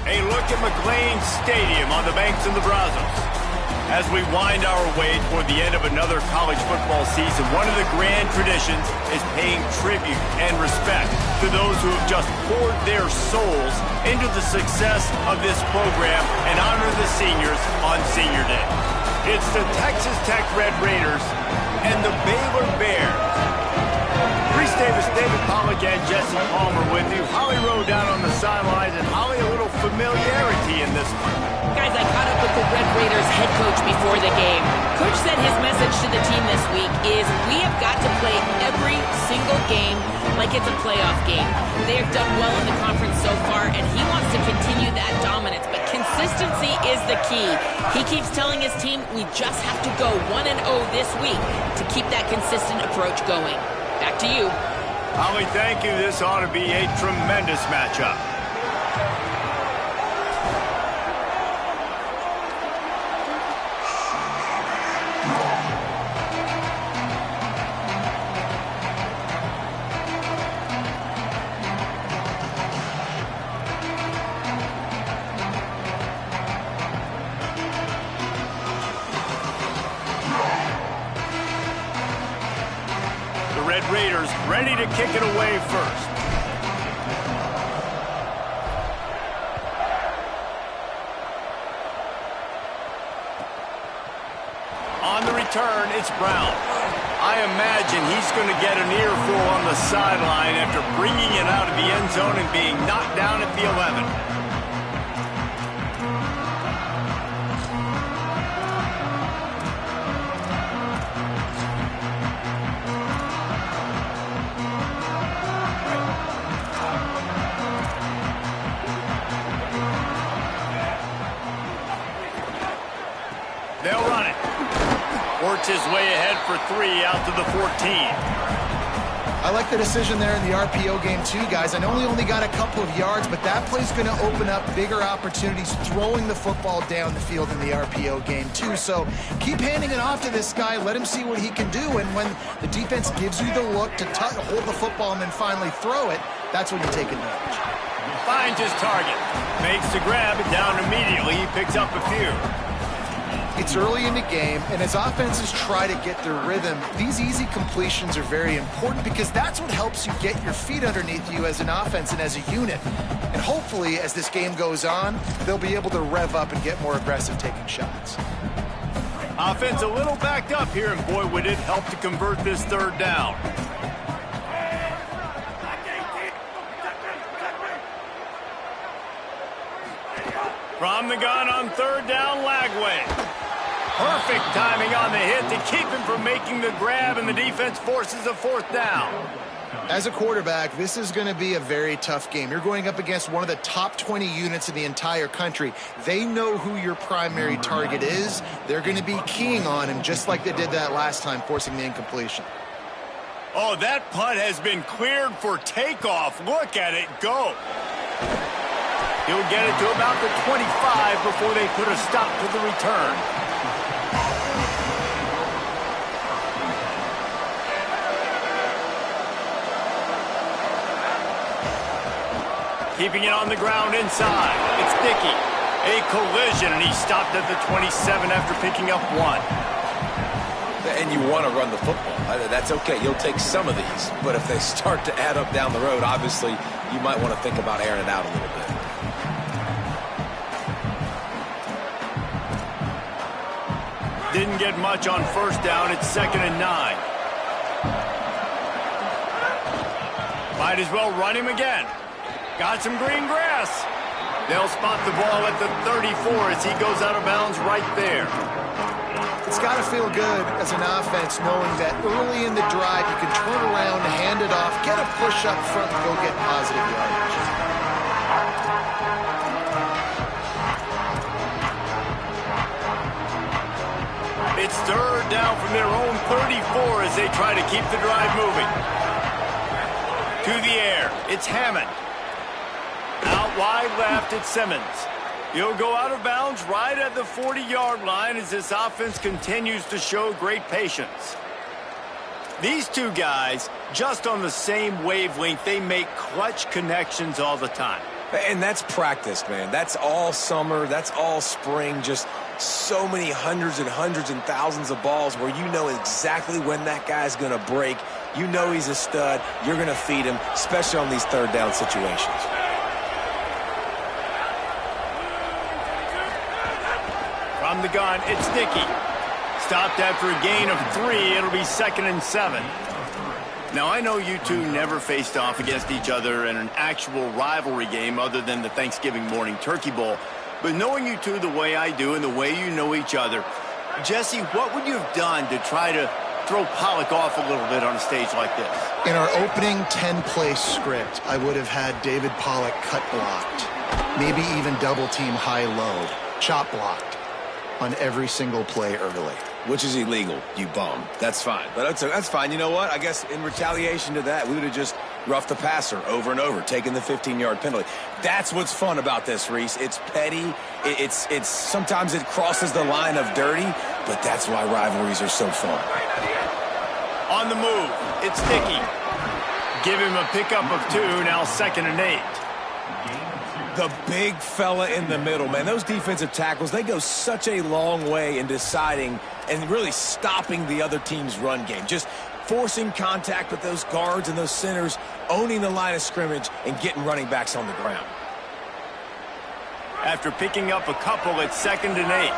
A look at McLean Stadium on the banks of the Brazos. As we wind our way toward the end of another college football season, one of the grand traditions is paying tribute and respect to those who have just poured their souls into the success of this program and honor the seniors on Senior Day. It's the Texas Tech Red Raiders and the Baylor Bears. Reese Davis, David Pollack, and Jesse Palmer with you. Holly Rowe down on the sidelines, and Holly, a little familiarity in this one. Guys, I caught up with the Red Raiders head coach before the game. Coach said his message to the team this week is we have got to play every single game like it's a playoff game. They have done well in the conference so far, and he wants to continue that dominance, but consistency is the key. He keeps telling his team we just have to go 1-0 this week to keep that consistent approach going. Back to you. Holly, thank you. This ought to be a tremendous matchup. Red Raiders ready to kick it away first. On the return, it's Brown. I imagine he's going to get an earful on the sideline after bringing it out of the end zone and being knocked down at the 11. They'll run it. Works his way ahead for 3 out to the 14. I like the decision there in the RPO game too, guys. I know he only got a couple of yards, but that play's going to open up bigger opportunities throwing the football down the field in the RPO game too. So keep handing it off to this guy. Let him see what he can do. And when the defense gives you the look to hold the football and then finally throw it, that's when you take advantage. Finds his target. Makes the grab and down immediately. He picks up a few. It's early in the game, and as offenses try to get their rhythm, these easy completions are very important because that's what helps you get your feet underneath you as an offense and as a unit. And hopefully, as this game goes on, they'll be able to rev up and get more aggressive taking shots. Offense a little backed up here, and boy, would it help to convert this third down. From the gun on third down, Lagway. Perfect timing on the hit to keep him from making the grab, and the defense forces a fourth down. As a quarterback, this is going to be a very tough game. You're going up against one of the top 20 units in the entire country. They know who your primary target is. They're going to be keying on him just like they did that last time, forcing the incompletion. Oh, that punt has been cleared for takeoff. Look at it go. He'll get it to about the 25 before they put a stop to the return. Keeping it on the ground inside. It's Dickey. A collision, and he stopped at the 27 after picking up 1. And you want to run the football. That's okay. You'll take some of these. But if they start to add up down the road, obviously, you might want to think about airing it out a little bit. Didn't get much on first down. It's 2nd and 9. Might as well run him again. Got some green grass. They'll spot the ball at the 34 as he goes out of bounds right there. It's got to feel good as an offense knowing that early in the drive you can turn around, hand it off, get a push up front, and go get positive yardage. It's third down from their own 34 as they try to keep the drive moving. To the air, it's Hammond. Out wide left, it's Simmons. He'll go out of bounds right at the 40-yard line as this offense continues to show great patience. These two guys, just on the same wavelength, they make clutch connections all the time. And that's practice, man. That's all summer. That's all spring. Just so many hundreds and thousands of balls where you know exactly when that guy's going to break. You know he's a stud. You're going to feed him, especially on these third down situations. From the gun, it's Dickey. Stopped after a gain of 3. It'll be 2nd and 7. Now, I know you two never faced off against each other in an actual rivalry game other than the Thanksgiving morning Turkey Bowl. But knowing you two the way I do and the way you know each other, Jesse, what would you have done to try to throw Pollack off a little bit on a stage like this? In our opening 10-play script, I would have had David Pollack cut blocked, maybe even double-team high-low, chop blocked on every single play early. Which is illegal, you bum. That's fine. But that's fine. You know what? I guess in retaliation to that, we would have just roughed the passer over and over, taking the 15-yard penalty. That's what's fun about this, Reese. It's petty. It's sometimes it crosses the line of dirty, but that's why rivalries are so fun. On the move, it's Dickey. Give him a pickup of 2, now 2nd and 8. The big fella in the middle, man. Those defensive tackles, they go such a long way in deciding and really stopping the other team's run game. Just forcing contact with those guards and those centers, owning the line of scrimmage, and getting running backs on the ground. After picking up a couple, it's 2nd and 8.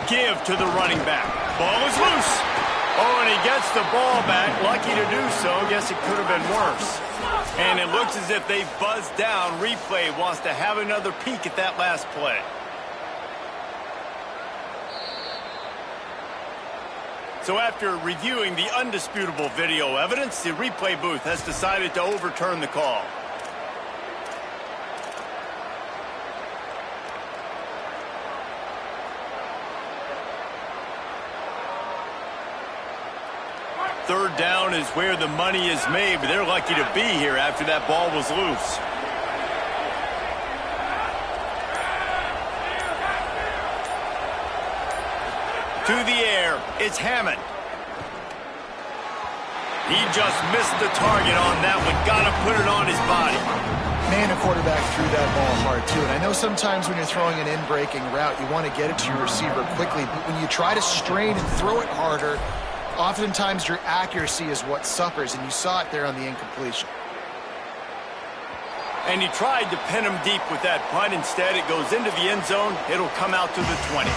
Give to the running back. Ball is loose. Oh, and he gets the ball back. Lucky to do so. Guess it could have been worse. And it looks as if they buzzed down. Replay wants to have another peek at that last play. So after reviewing the undisputable video evidence, the replay booth has decided to overturn the call. Third down is where the money is made, but they're lucky to be here after that ball was loose. To the air, it's Hammond. He just missed the target on that one. Gotta put it on his body. Man, a quarterback threw that ball hard, too. And I know sometimes when you're throwing an in-breaking route, you want to get it to your receiver quickly. But when you try to strain and throw it harder, oftentimes your accuracy is what suffers, and you saw it there on the incompletion. And he tried to pin him deep with that punt. Instead, it goes into the end zone. It'll come out to the 20.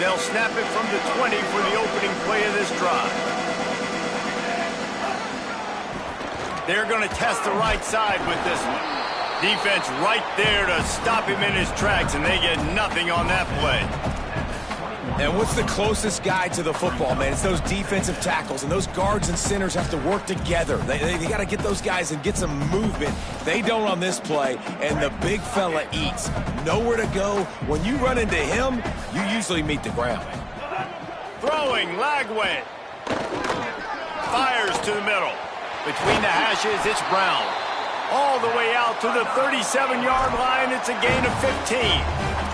They'll snap it from the 20 for the opening play of this drive. They're going to test the right side with this one. Defense right there to stop him in his tracks, and they get nothing on that play. And what's the closest guy to the football, man? It's those defensive tackles, and those guards and centers have to work together. They got to get those guys and get some movement. They don't on this play, and the big fella eats. Nowhere to go. When you run into him, you usually meet the ground. Throwing, Lagway. Fires to the middle. Between the hashes, it's Brown. All the way out to the 37-yard line. It's a gain of 15.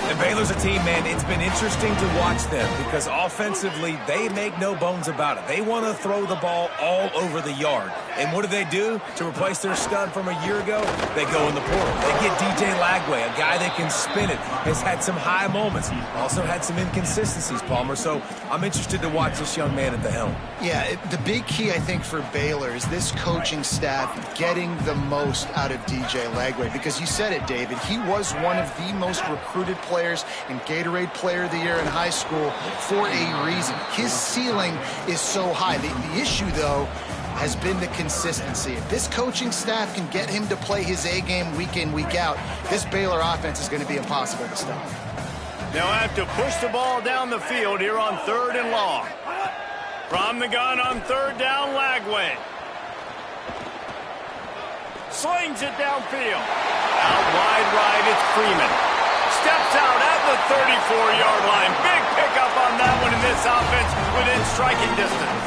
And Baylor's a team, man, it's been interesting to watch them because offensively, they make no bones about it. They want to throw the ball all over the yard. And what do? To replace their stud from a year ago? They go in the portal. They get DJ Lagway, a guy that can spin it, has had some high moments, also had some inconsistencies, Palmer. So I'm interested to watch this young man at the helm. Yeah, the big key, I think, for Baylor is this coaching staff getting the most out of DJ Lagway. Because you said it, David, he was one of the most recruited players and Gatorade Player of the Year in high school for a reason. His ceiling is so high. The issue, though, has been the consistency. If this coaching staff can get him to play his A game week in, week out, this Baylor offense is going to be impossible to stop. They'll have to push the ball down the field here on 3rd and long. From the gun on 3rd down, Lagway. Slings it downfield. Out wide right, it's Freeman. Steps out at the 34-yard line. Big pickup on that one in this offense within striking distance.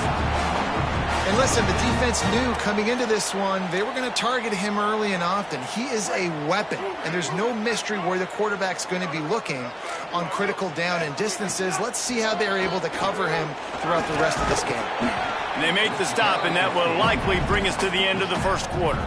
And And listen, the defense knew coming into this one, they were going to target him early and often. He is a weapon, and there's no mystery where the quarterback's going to be looking on critical down and distances. Let's see how they're able to cover him throughout the rest of this game. And they make the stop, and that will likely bring us to the end of the first quarter.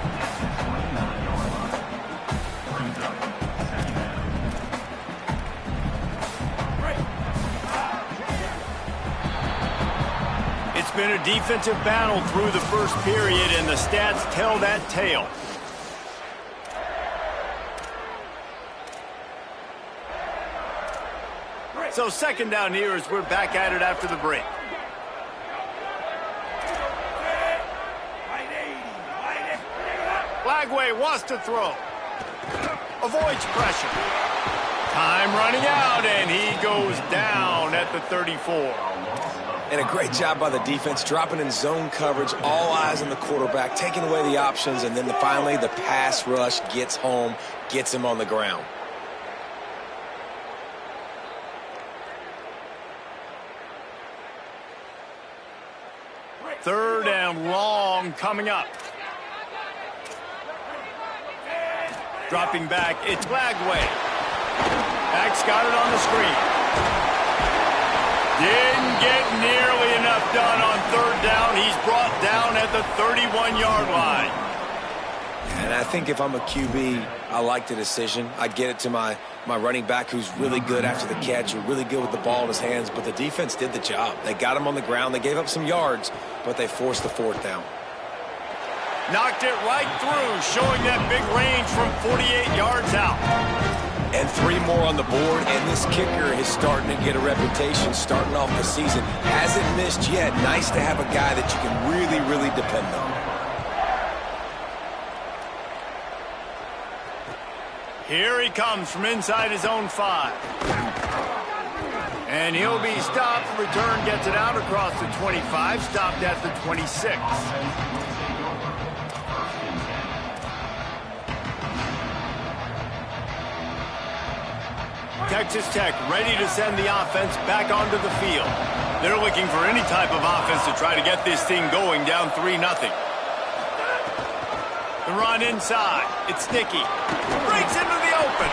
It's been a defensive battle through the first period, and the stats tell that tale. So second down here as we're back at it after the break. Lagway wants to throw. Avoids pressure. Time running out, and he goes down at the 34. And a great job by the defense, dropping in zone coverage, all eyes on the quarterback, taking away the options, and then finally the pass rush gets home, gets him on the ground. Third and long coming up. Dropping back, it's Lagway. Back's got it on the screen. Didn't get nearly enough done on third down. He's brought down at the 31-yard line. And I think if I'm a QB, I like the decision. I get it to my running back who's really good after the catch, or really good with the ball in his hands, but the defense did the job. They got him on the ground. They gave up some yards, but they forced the fourth down. Knocked it right through, showing that big range from 48 yards out. And 3 more on the board, and this kicker is starting to get a reputation starting off the season. Hasn't missed yet. Nice to have a guy that you can really, really depend on. Here he comes from inside his own 5. And he'll be stopped. Return gets it out across the 25, stopped at the 26. Texas Tech ready to send the offense back onto the field. They're looking for any type of offense to try to get this thing going, down 3-0. The run inside. It's Nicky. Breaks into the open.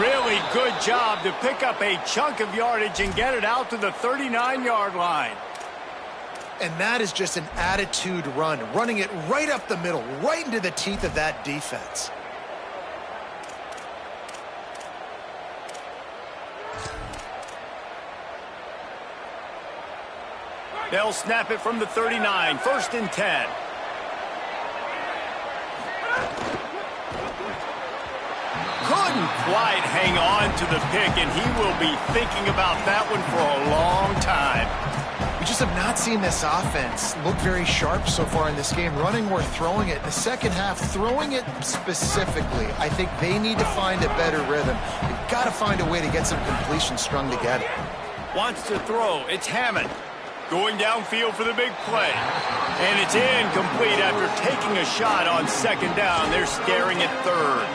Really good job to pick up a chunk of yardage and get it out to the 39-yard line. And that is just an attitude run, running it right up the middle, right into the teeth of that defense. They'll snap it from the 39, 1st and 10. Couldn't quite hang on to the pick, and he will be thinking about that one for a long time. We just have not seen this offense look very sharp so far in this game, running or throwing it. In the second half, throwing it specifically, I think they need to find a better rhythm. They've got to find a way to get some completions strung together. Wants to throw. It's Hammond. Going downfield for the big play. And it's incomplete after taking a shot on 2nd down. They're staring at 3rd.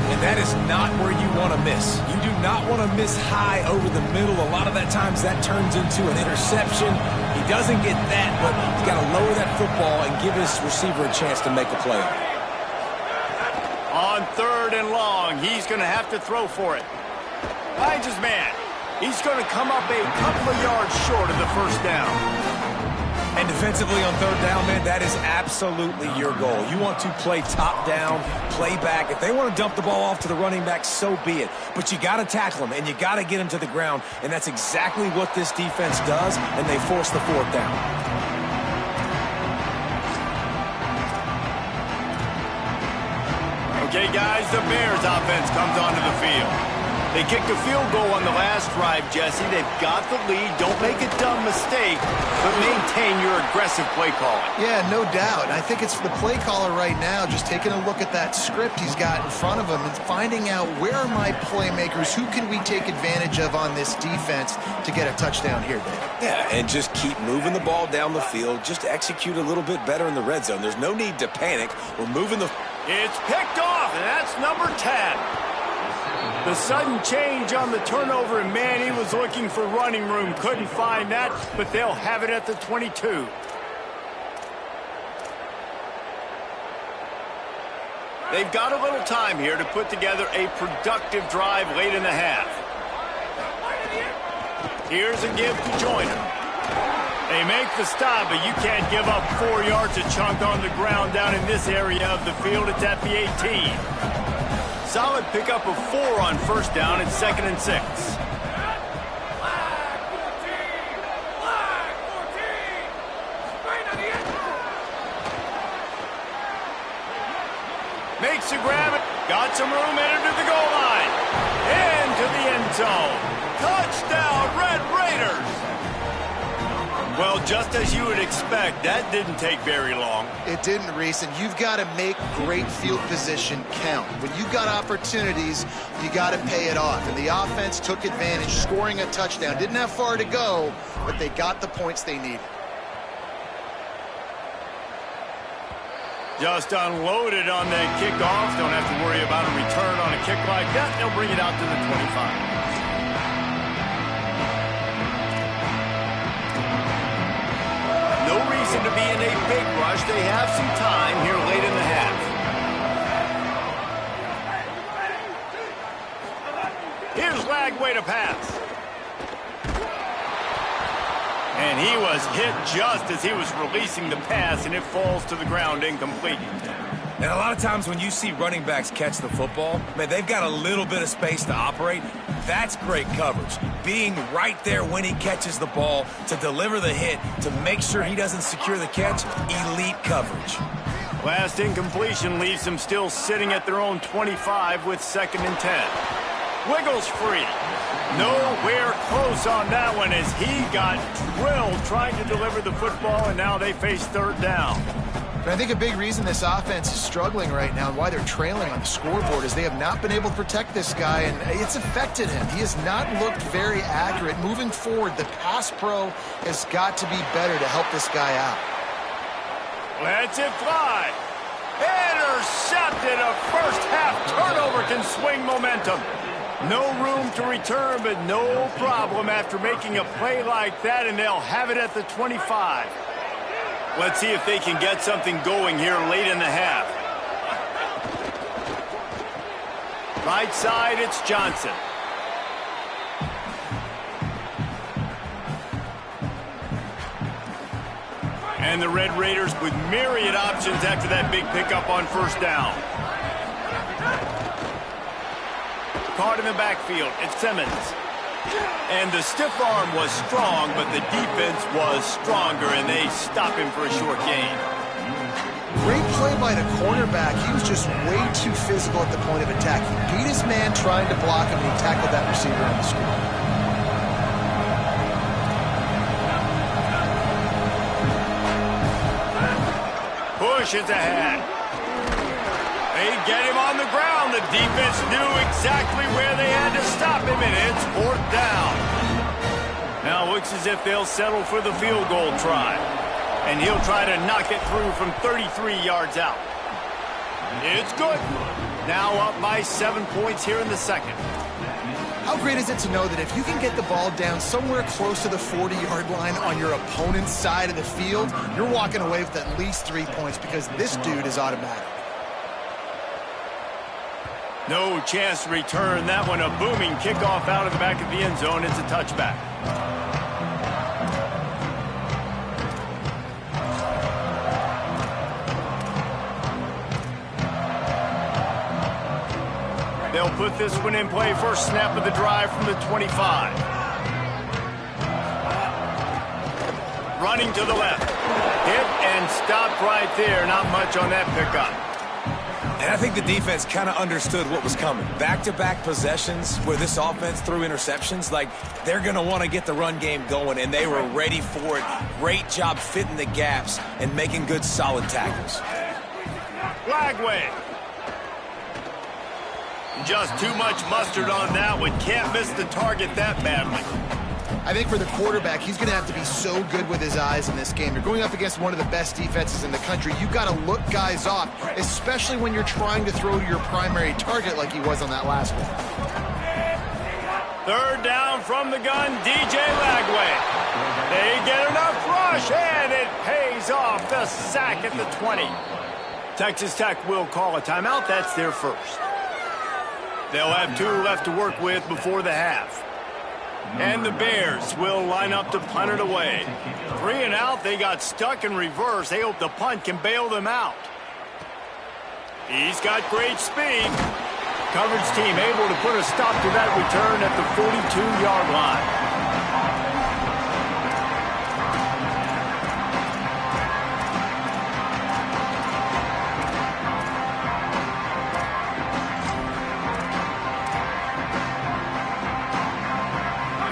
And that is not where you want to miss. You do not want to miss high over the middle. A lot of that times that turns into an interception. He doesn't get that, but he's got to lower that football and give his receiver a chance to make a play. On 3rd and long, he's going to have to throw for it. Finds his man. He's going to come up a couple of yards short of the 1st down. And defensively on 3rd down, man, that is absolutely your goal. You want to play top down, play back. If they want to dump the ball off to the running back, so be it. But you got to tackle him, and you got to get him to the ground. And that's exactly what this defense does, and they force the 4th down. Okay, guys, the Bears offense comes onto the field. They kicked a field goal on the last drive, Jesse. They've got the lead. Don't make a dumb mistake, but maintain your aggressive play calling. Yeah, no doubt. I think it's the play caller right now just taking a look at that script he's got in front of him and finding out where are my playmakers, who can we take advantage of on this defense to get a touchdown here, Dave. Yeah, and just keep moving the ball down the field. Just execute a little bit better in the red zone. There's no need to panic. We're moving the... It's picked off, and that's number 10. The sudden change on the turnover, and man, he was looking for running room. Couldn't find that, but they'll have it at the 22. They've got a little time here to put together a productive drive late in the half. Here's a give to Joyner. They make the stop, but you can't give up 4 yards a chunk on the ground down in this area of the field. It's at the 18. Solid pickup of 4 on first down and 2nd and 6. Makes a grab. Got some room, entered to the goal line. Into the end zone. Touchdown, Red Raiders. Well, just as you would expect, that didn't take very long. It didn't, Reese, and you've got to make great field position count. When you've got opportunities, you got to pay it off. And the offense took advantage, scoring a touchdown. Didn't have far to go, but they got the points they needed. Just unloaded on that kickoff. Don't have to worry about a return on a kick like that. They'll bring it out to the 25. No reason to be in a big rush. They have some time here late in the half. Here's Lagway to pass. And he was hit just as he was releasing the pass, and it falls to the ground incomplete. And a lot of times when you see running backs catch the football, man, they've got a little bit of space to operate. That's great coverage. Being right there when he catches the ball to deliver the hit, to make sure he doesn't secure the catch, elite coverage. Last incompletion leaves them still sitting at their own 25 with 2nd and 10. Wiggles free. Nowhere close on that one as he got drilled trying to deliver the football, and now they face 3rd down. But I think a big reason this offense is struggling right now and why they're trailing on the scoreboard is they have not been able to protect this guy, and it's affected him. He has not looked very accurate. Moving forward, the pass pro has got to be better to help this guy out. Lets it fly. Intercepted. A first-half turnover can swing momentum. No room to return, but no problem after making a play like that, and they'll have it at the 25. Let's see if they can get something going here late in the half. Right side, it's Johnson. And the Red Raiders with myriad options after that big pickup on first down. Caught in the backfield, it's Simmons. And the stiff arm was strong, but the defense was stronger, and they stop him for a short gain. Great play by the cornerback. He was just way too physical at the point of attack. He beat his man trying to block him, and he tackled that receiver on the score. Pushes ahead. They get him on the ground. The defense knew exactly where they had to stop him, and it's 4th down. Now it looks as if they'll settle for the field goal try. And he'll try to knock it through from 33 yards out. It's good. Now up by 7 points here in the second. How great is it to know that if you can get the ball down somewhere close to the 40-yard line on your opponent's side of the field, you're walking away with at least 3 points because this dude is automatic. No chance to return that one. A booming kickoff out of the back of the end zone. It's a touchback. They'll put this one in play. First snap of the drive from the 25. Running to the left. Hit and stopped right there. Not much on that pickup. And I think the defense kind of understood what was coming. Back-to-back possessions where this offense threw interceptions, like they're going to want to get the run game going, and they were ready for it. Great job fitting the gaps and making good, solid tackles. Lagway. Just too much mustard on that one. Can't miss the target that badly. I think for the quarterback, he's going to have to be so good with his eyes in this game. You're going up against one of the best defenses in the country. You've got to look guys off, especially when you're trying to throw to your primary target like he was on that last one. 3rd down from the gun, DJ Lagway. They get enough rush, and it pays off. The sack at the 20. Texas Tech will call a timeout. That's their first. They'll have 2 left to work with before the half. And the Bears will line up to punt it away. 3 and out. They got stuck in reverse. They hope the punt can bail them out. He's got great speed. Coverage team able to put a stop to that return at the 42-yard line.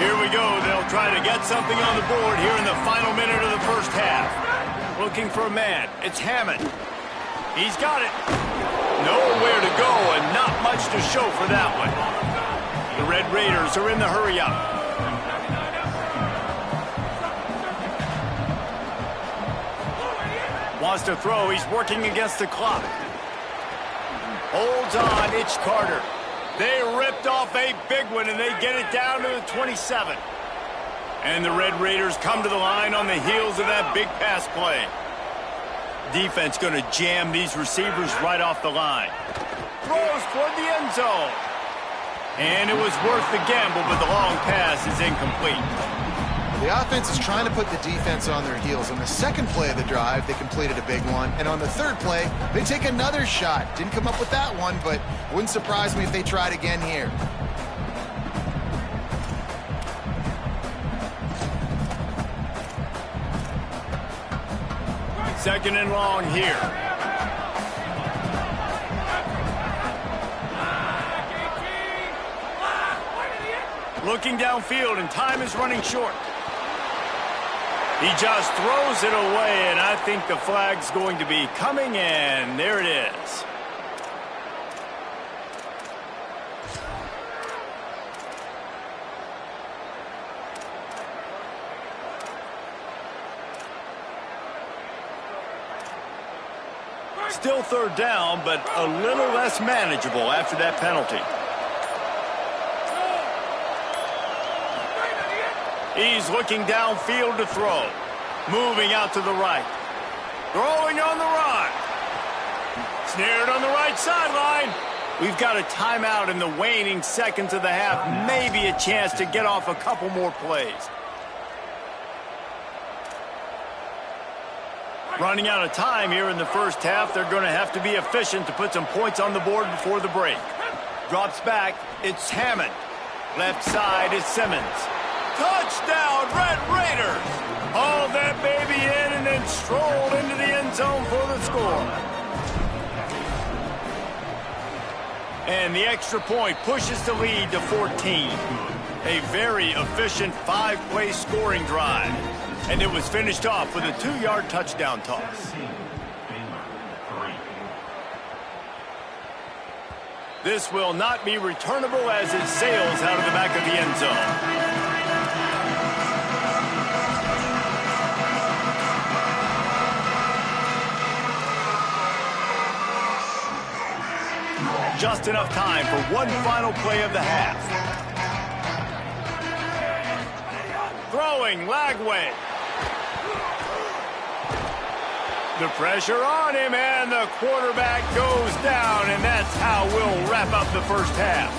Here we go. They'll try to get something on the board here in the final minute of the first half. Looking for a man. It's Hammond. He's got it. Nowhere to go and not much to show for that one. The Red Raiders are in the hurry-up. Wants to throw. He's working against the clock. Holds on. It's Carter. They ripped off a big one, and they get it down to the 27. And the Red Raiders come to the line on the heels of that big pass play. Defense going to jam these receivers right off the line. Throws toward the end zone. And it was worth the gamble, but the long pass is incomplete. The offense is trying to put the defense on their heels. On the second play of the drive, they completed a big one. And on the third play, they take another shot. Didn't come up with that one, but wouldn't surprise me if they tried again here. Second and long here. Looking downfield, and time is running short. He just throws it away, and I think the flag's going to be coming in. There it is. Still third down, but a little less manageable after that penalty. He's looking downfield to throw. Moving out to the right. Throwing on the run. Snared on the right sideline. We've got a timeout in the waning seconds of the half. Maybe a chance to get off a couple more plays. Running out of time here in the first half. They're going to have to be efficient to put some points on the board before the break. Drops back. It's Hammond. Left side is Simmons. Touchdown, Red Raiders! Hauled that baby in and then strolled into the end zone for the score. And the extra point pushes the lead to 14. A very efficient 5-play scoring drive. And it was finished off with a 2-yard touchdown toss. This will not be returnable as it sails out of the back of the end zone. Just enough time for one final play of the half. Throwing, Lagway. The pressure on him, and the quarterback goes down, and that's how we'll wrap up the first half.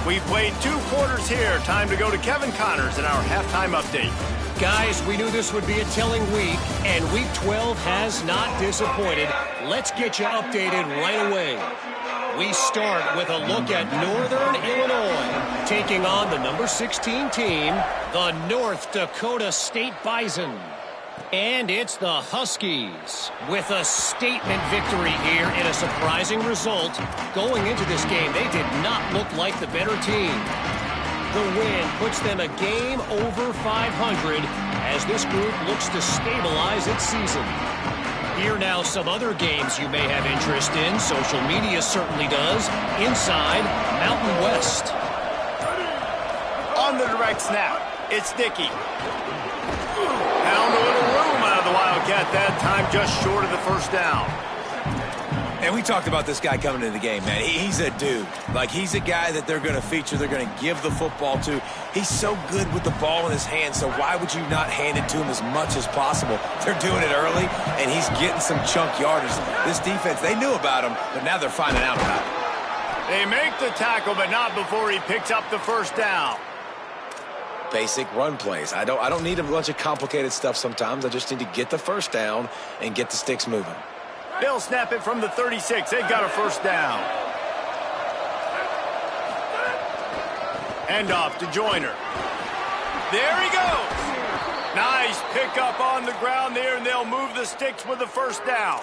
We played 2 quarters here. Time to go to Kevin Connors in our halftime update. Guys, we knew this would be a telling week, and Week 12 has not disappointed. Let's get you updated right away. We start with a look at Northern Illinois taking on the number 16 team, the North Dakota State Bison. And it's the Huskies with a statement victory here in a surprising result. Going into this game, they did not look like the better team. The win puts them a game over 500 as this group looks to stabilize its season. Here now some other games you may have interest in. Social media certainly does. Inside Mountain West. On the direct snap, it's Dickey. Found a little room out of the Wildcat that time, just short of the first down. And we talked about this guy coming into the game, man. He's a dude. Like, he's a guy that they're going to feature, they're going to give the football to. He's so good with the ball in his hand, so why would you not hand it to him as much as possible? They're doing it early, and he's getting some chunk yardage. This defense, they knew about him, but now they're finding out about him. They make the tackle, but not before he picks up the first down. Basic run plays. I don't need a bunch of complicated stuff sometimes. I just need to get the first down and get the sticks moving. They'll snap it from the 36. They've got a first down. Hand off to Joyner. There he goes. Nice pickup on the ground there, and they'll move the sticks with the first down.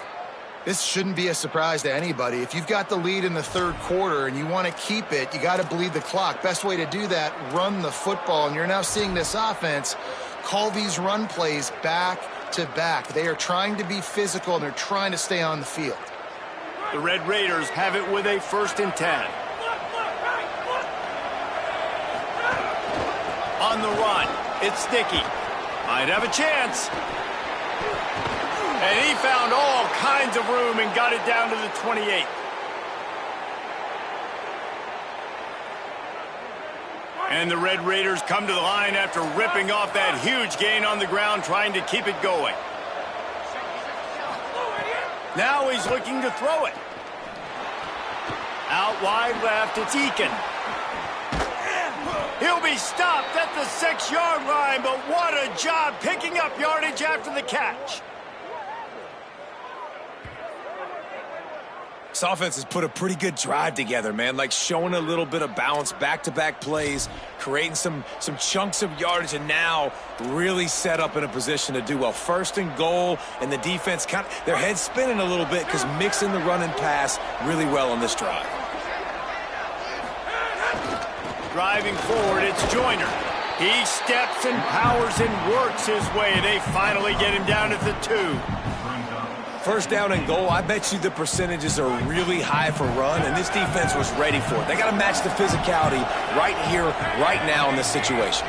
This shouldn't be a surprise to anybody. If you've got the lead in the third quarter and you want to keep it, you got to bleed the clock. Best way to do that, run the football. And you're now seeing this offense call these run plays back to back. They are trying to be physical, and they're trying to stay on the field. The Red Raiders have it with a 1st and 10. On the run, it's Sticky. Might have a chance. And he found all kinds of room and got it down to the 28. And the Red Raiders come to the line after ripping off that huge gain on the ground, trying to keep it going. Now he's looking to throw it. Out wide left, it's Eakin. He'll be stopped at the 6-yard line, but what a job picking up yardage after the catch. This offense has put a pretty good drive together, man, like showing a little bit of balance, back-to-back plays, creating some chunks of yardage, and now really set up in a position to do well. 1st and goal, and the defense, their head's spinning a little bit because mixing the run and pass really well on this drive. Driving forward, it's Joyner. He steps and powers and works his way. They finally get him down at the 2. 1st down and goal, I bet you the percentages are really high for run, and this defense was ready for it. They got to match the physicality right here, right now in this situation.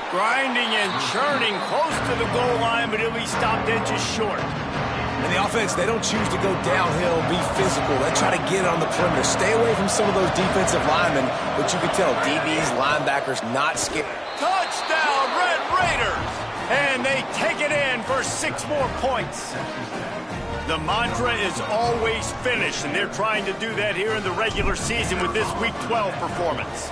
Grinding and churning close to the goal line, but he'll be stopped inches short. And the offense, they don't choose to go downhill, be physical. They try to get it on the perimeter. Stay away from some of those defensive linemen, but you can tell DBs, linebackers, not scared. Touchdown, Red Raiders! And they take it in for 6 more points. The mantra is always finish, and they're trying to do that here in the regular season with this Week 12 performance.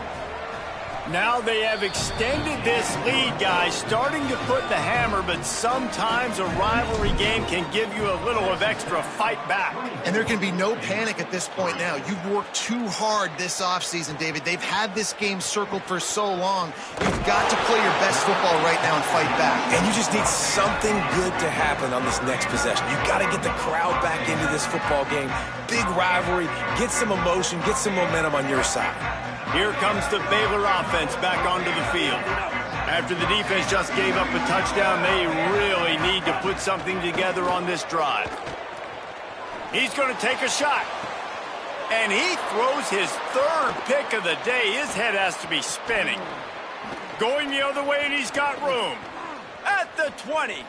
Now they have extended this lead, guys, starting to put the hammer, but sometimes a rivalry game can give you a little of extra fight back. And there can be no panic at this point now. You've worked too hard this offseason, David. They've had this game circled for so long. You've got to play your best football right now and fight back. And you just need something good to happen on this next possession. You've got to get the crowd back into this football game. Big rivalry. Get some emotion. Get some momentum on your side. Here comes the Baylor offense back onto the field. After the defense just gave up a touchdown, they really need to put something together on this drive. He's going to take a shot. And he throws his 3rd pick of the day. His head has to be spinning. Going the other way, and he's got room. At the 20.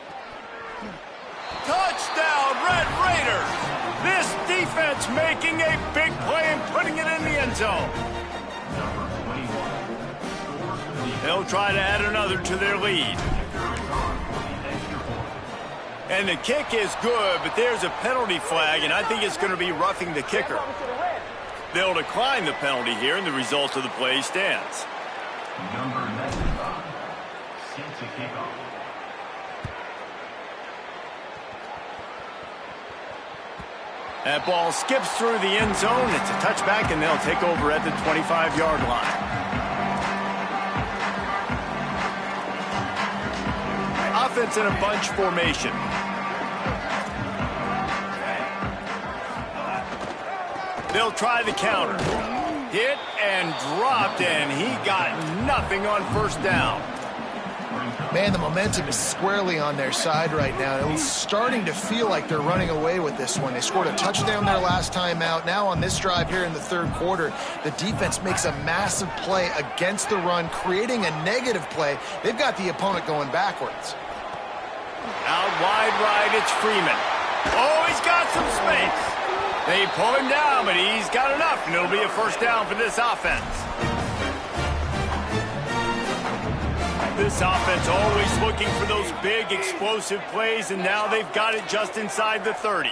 Touchdown, Red Raiders. This defense making a big play and putting it in the end zone. They'll try to add another to their lead. And the kick is good, but there's a penalty flag, and I think it's going to be roughing the kicker. They'll decline the penalty here, and the result of the play stands. Number 95, sets a kickoff. That ball skips through the end zone. It's a touchback, and they'll take over at the 25-yard line. Offense in a bunch formation. They'll try the counter. Hit and dropped, and he got nothing on 1st down. Man, the momentum is squarely on their side right now. It's starting to feel like they're running away with this one. They scored a touchdown their last time out. Now on this drive here in the 3rd quarter, the defense makes a massive play against the run, creating a negative play. They've got the opponent going backwards. Out wide right, it's Freeman. Oh, he's got some space. They pull him down, but he's got enough, and it'll be a first down for this offense. This offense always looking for those big, explosive plays, and now they've got it just inside the 30.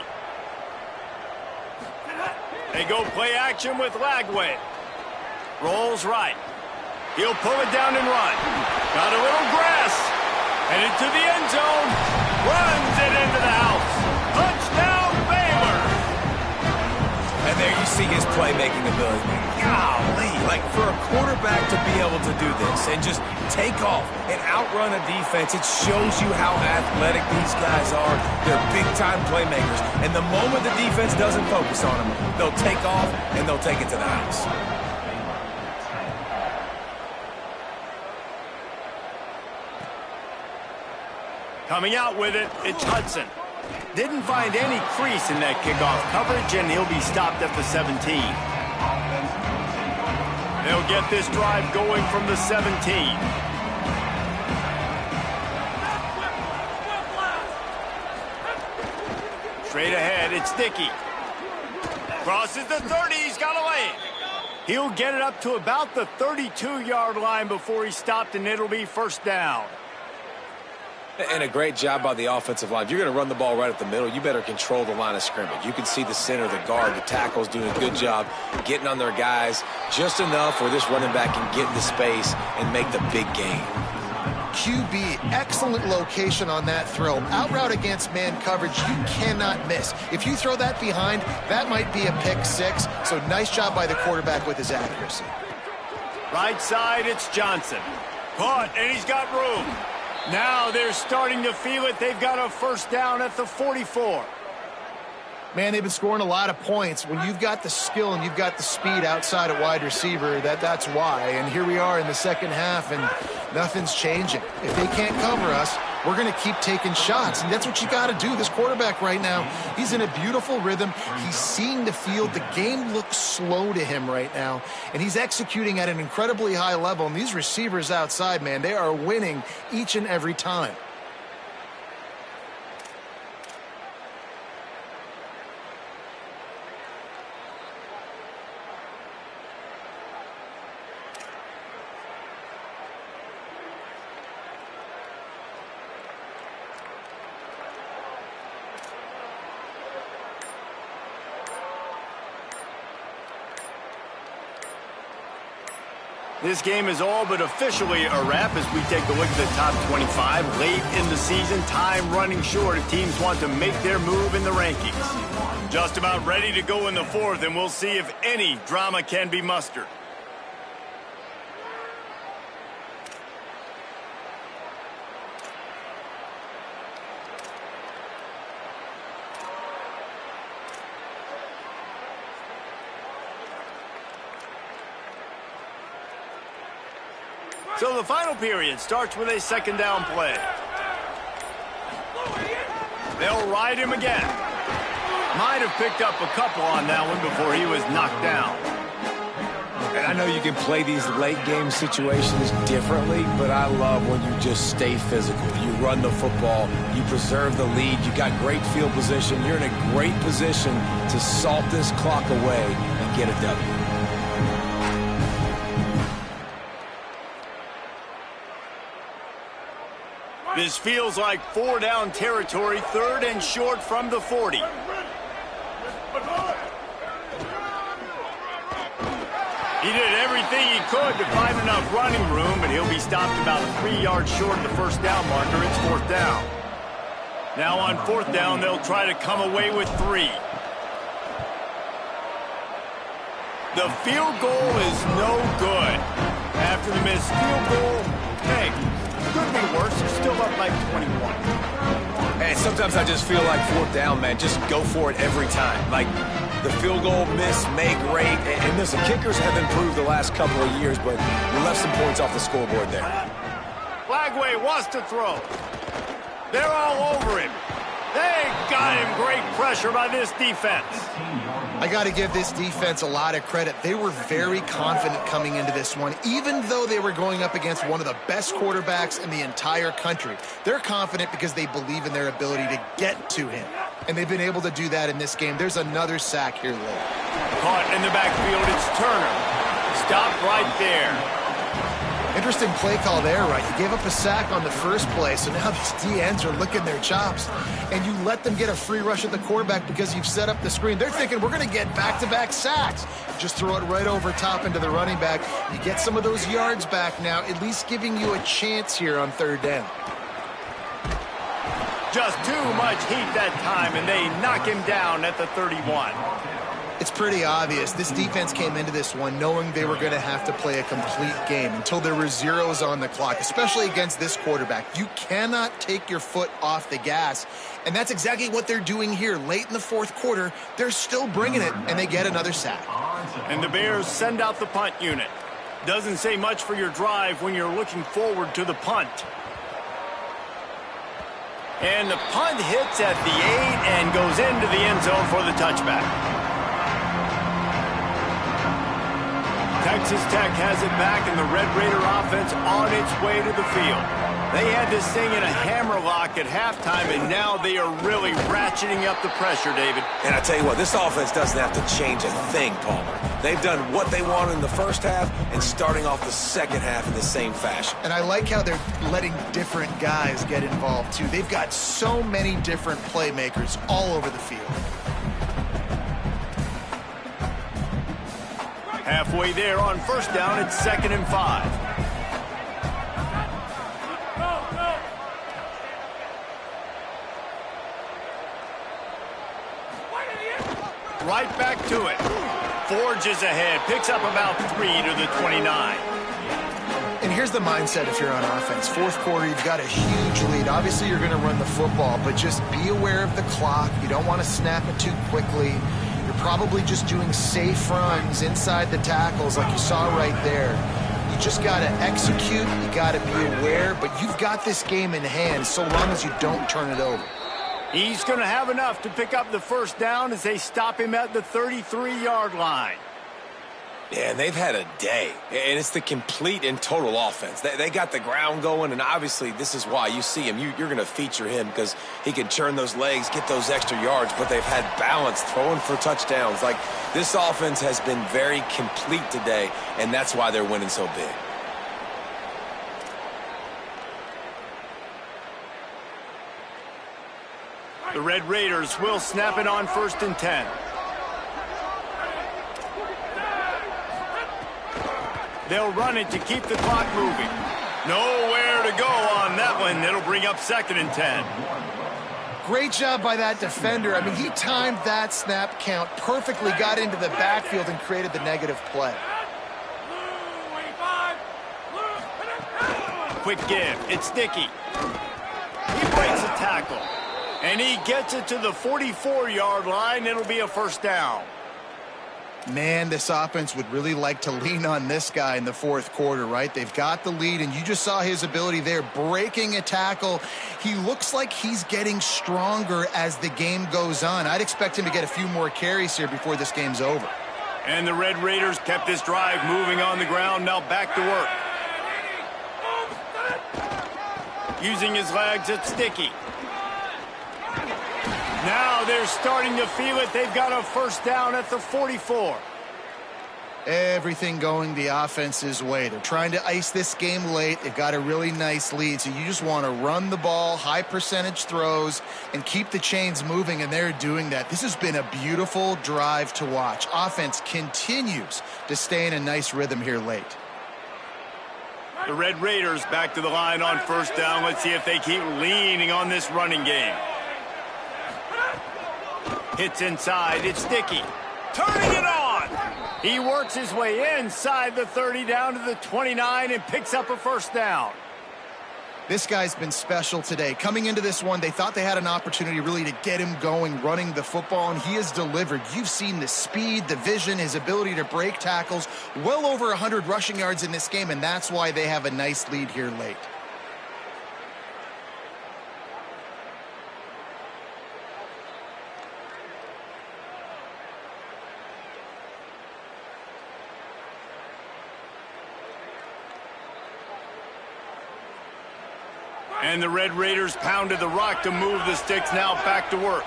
They go play action with Lagway. Rolls right. He'll pull it down and run. Got a little grass. Headed to the end zone. Runs it into the house. Touchdown, Baylor. And there you see his playmaking ability. Golly, like for a quarterback to be able to do this and just take off and outrun a defense, it shows you how athletic these guys are. They're big-time playmakers. And the moment the defense doesn't focus on them, they'll take off and they'll take it to the house. Coming out with it, it's Hudson. Didn't find any crease in that kickoff coverage, and he'll be stopped at the 17. They'll get this drive going from the 17. Straight ahead, it's Dickey. Crosses the 30, he's got a lane. He'll get it up to about the 32-yard line before he's stopped, and it'll be first down. And a great job by the offensive line. If you're going to run the ball right at the middle, you better control the line of scrimmage. You can see the center, the guard, the tackles doing a good job getting on their guys just enough where this running back can get into space and make the big gain. QB, excellent location on that throw. Out route against man coverage, you cannot miss. If you throw that behind, that might be a pick six. So nice job by the quarterback with his accuracy. Right side, it's Johnson. Caught, and he's got room. Now they're starting to feel it. They've got a first down at the 44. Man, they've been scoring a lot of points. When you've got the skill and you've got the speed outside at wide receiver, that's why. And here we are in the second half, and nothing's changing. If they can't cover us, we're going to keep taking shots. And that's what you got to do. This quarterback right now, he's in a beautiful rhythm. He's seeing the field. The game looks slow to him right now. And he's executing at an incredibly high level. And these receivers outside, man, they are winning each and every time. This game is all but officially a wrap as we take a look at the top 25. Late in the season, time running short if teams want to make their move in the rankings. Just about ready to go in the fourth, and we'll see if any drama can be mustered. So the final period starts with a second down play. They'll ride him again. Might have picked up a couple on that one before he was knocked down. And I know you can play these late game situations differently, but I love when you just stay physical. You run the football, you preserve the lead, you got great field position. You're in a great position to salt this clock away and get a W. This feels like four down territory, third and short from the 40. He did everything he could to find enough running room, but he'll be stopped about 3 yards short of the first down marker. It's fourth down. Now on fourth down, they'll try to come away with 3. The field goal is no good. After the missed field goal, hey, could be worse. They're still up like 21. And sometimes I just feel like fourth down, man, just go for it every time. Like the field goal miss, make rate. And listen, kickers have improved the last couple of years, but we left some points off the scoreboard there. Lagway wants to throw. They're all over him. They got him. Great pressure by this defense. I got to give this defense a lot of credit. They were very confident coming into this one, even though they were going up against one of the best quarterbacks in the entire country. They're confident because they believe in their ability to get to him, and they've been able to do that in this game. There's another sack here late. Caught in the backfield, it's Turner. Stop right there. Interesting play call there, right? You gave up a sack on the first play, so now these DNs are licking their chops, and you let them get a free rush at the quarterback because you've set up the screen. They're thinking, we're going to get back-to-back sacks. Just throw it right over top into the running back. You get some of those yards back now, at least giving you a chance here on third down. Just too much heat that time, and they knock him down at the 31. It's pretty obvious. This defense came into this one knowing they were going to have to play a complete game until there were zeros on the clock, especially against this quarterback. You cannot take your foot off the gas, and that's exactly what they're doing here. Late in the fourth quarter, they're still bringing it, and they get another sack. And the Bears send out the punt unit. Doesn't say much for your drive when you're looking forward to the punt. And the punt hits at the 8 and goes into the end zone for the touchback. Texas Tech has it back, and the Red Raider offense on its way to the field. They had this thing in a hammerlock at halftime, and now they are really ratcheting up the pressure, David. And I tell you what, this offense doesn't have to change a thing, Palmer. They've done what they wanted in the first half and starting off the second half in the same fashion. And I like how they're letting different guys get involved, too. They've got so many different playmakers all over the field. Halfway there on first down, it's 2nd and 5. Right back to it. Forges ahead, picks up about 3 to the 29. And here's the mindset if you're on offense. Fourth quarter, you've got a huge lead. Obviously, you're going to run the football, but just be aware of the clock. You don't want to snap it too quickly. You're probably just doing safe runs inside the tackles like you saw right there. You just got to execute. You got to be aware, but you've got this game in hand so long as you don't turn it over. He's going to have enough to pick up the first down as they stop him at the 33-yard line. Yeah, and they've had a day, and it's the complete and total offense. They got the ground going, and obviously this is why you see him. You're going to feature him because he can churn those legs, get those extra yards, but they've had balance throwing for touchdowns. Like, this offense has been very complete today, and that's why they're winning so big. The Red Raiders will snap it on 1st and 10. They'll run it to keep the clock moving. Nowhere to go on that one. It'll bring up 2nd and 10. Great job by that defender. I mean, he timed that snap count perfectly, got into the backfield and created the negative play. Quick give. It's Dickey. He breaks a tackle. And he gets it to the 44-yard line. It'll be a first down. Man, this offense would really like to lean on this guy in the fourth quarter, right? They've got the lead, and you just saw his ability there, breaking a tackle. He looks like he's getting stronger as the game goes on. I'd expect him to get a few more carries here before this game's over. And the Red Raiders kept this drive moving on the ground. Now back to work. Using his legs, it's Dickey. Now they're starting to feel it. They've got a first down at the 44. Everything going the offense's way. They're trying to ice this game late. They've got a really nice lead, so you just want to run the ball, high percentage throws, and keep the chains moving, and they're doing that. This has been a beautiful drive to watch. Offense continues to stay in a nice rhythm here late. The Red Raiders back to the line on first down. Let's see if they keep leaning on this running game. Hits inside. It's Dickey. Turning it on. He works his way inside the 30 down to the 29 and picks up a first down. This guy's been special today. Coming into this one, they thought they had an opportunity really to get him going, running the football, and he has delivered. You've seen the speed, the vision, his ability to break tackles, well over 100 rushing yards in this game, and that's why they have a nice lead here late. And the Red Raiders pounded the rock to move the sticks now back to work.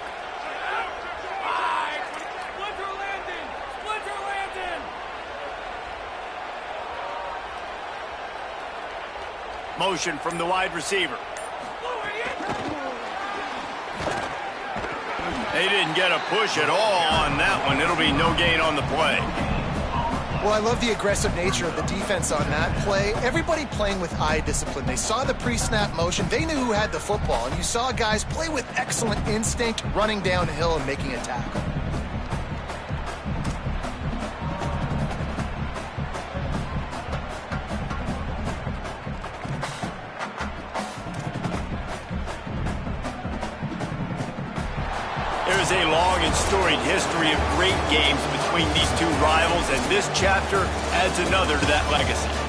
Motion from the wide receiver. They didn't get a push at all on that one. It'll be no gain on the play. Well, I love the aggressive nature of the defense on that play. Everybody playing with eye discipline. They saw the pre-snap motion. They knew who had the football. And you saw guys play with excellent instinct, running downhill and making a tackle. There's a long and storied history of great games between these two rivals, and this chapter adds another to that legacy.